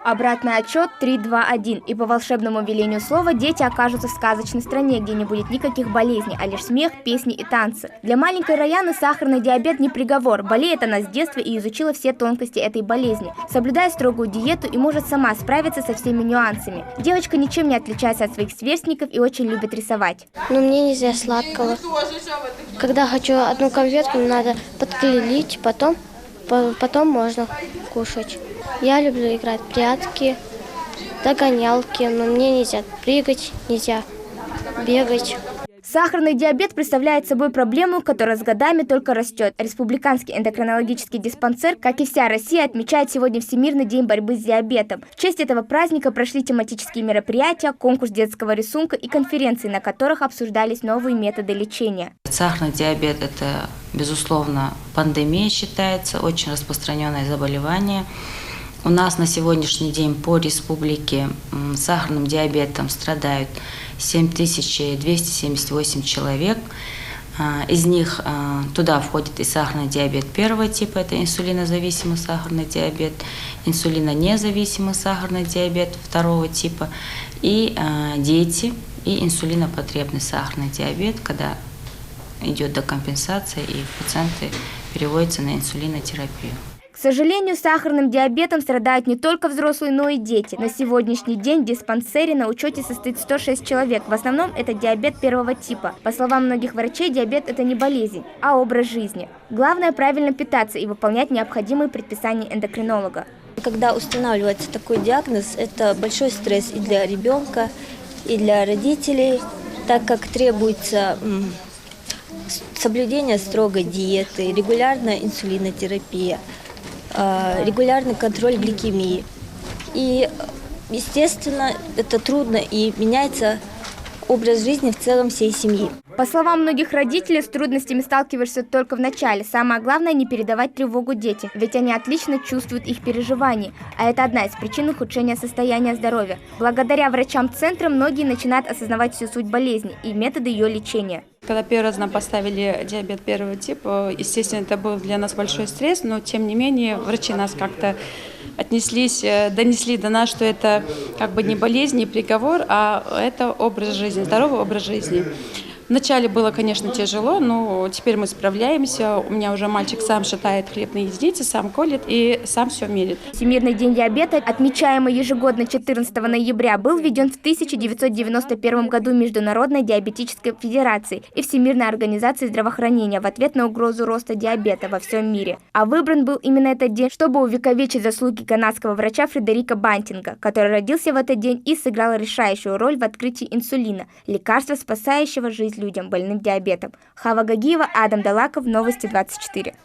Обратный отчет 3, 2, 1. И по волшебному велению слова дети окажутся в сказочной стране, где не будет никаких болезней, а лишь смех, песни и танцы. Для маленькой Раяны сахарный диабет не приговор. Болеет она с детства и изучила все тонкости этой болезни. Соблюдая строгую диету и может сама справиться со всеми нюансами. Девочка ничем не отличается от своих сверстников и очень любит рисовать. Но мне нельзя сладкого. Когда хочу одну конфетку, надо подклеить, потом можно кушать. Я люблю играть в прятки, догонялки, но мне нельзя прыгать, нельзя бегать. Сахарный диабет представляет собой проблему, которая с годами только растет. Республиканский эндокринологический диспансер, как и вся Россия, отмечает сегодня Всемирный день борьбы с диабетом. В честь этого праздника прошли тематические мероприятия, конкурс детского рисунка и конференции, на которых обсуждались новые методы лечения. Сахарный диабет – это, безусловно, пандемия считается, очень распространенное заболевание. У нас на сегодняшний день по республике сахарным диабетом страдают 7278 человек. Из них туда входит и сахарный диабет первого типа, это инсулинозависимый сахарный диабет, инсулинонезависимый сахарный диабет второго типа, и дети, и инсулинопотребный сахарный диабет, когда идет декомпенсация и пациенты переводятся на инсулинотерапию. К сожалению, сахарным диабетом страдают не только взрослые, но и дети. На сегодняшний день в диспансере на учете состоит 106 человек. В основном это диабет первого типа. По словам многих врачей, диабет – это не болезнь, а образ жизни. Главное – правильно питаться и выполнять необходимые предписания эндокринолога. Когда устанавливается такой диагноз, это большой стресс и для ребенка, и для родителей, так как требуется соблюдение строгой диеты, регулярная инсулинотерапия, регулярный контроль гликемии. И, естественно, это трудно и меняется образ жизни в целом всей семьи. По словам многих родителей, с трудностями сталкиваешься только в начале. Самое главное – не передавать тревогу детям, ведь они отлично чувствуют их переживания. А это одна из причин ухудшения состояния здоровья. Благодаря врачам центра многие начинают осознавать всю суть болезни и методы ее лечения. Когда первый раз нам поставили диабет первого типа, естественно, это был для нас большой стресс, но тем не менее врачи нас как-то донесли до нас, что это как бы не болезнь, не приговор, а это образ жизни, здоровый образ жизни. Вначале было, конечно, тяжело, но теперь мы справляемся. У меня уже мальчик сам считает хлебные единицы, сам колет и сам все мерит. Всемирный день диабета, отмечаемый ежегодно 14 ноября, был введен в 1991 году Международной диабетической федерацией и Всемирной организацией здравоохранения в ответ на угрозу роста диабета во всем мире. А выбран был именно этот день, чтобы увековечить заслуги канадского врача Фредерика Бантинга, который родился в этот день и сыграл решающую роль в открытии инсулина, лекарства, спасающего жизнь людям, больным диабетом. Хава Гагиева, Адам Далаков, Новости 24.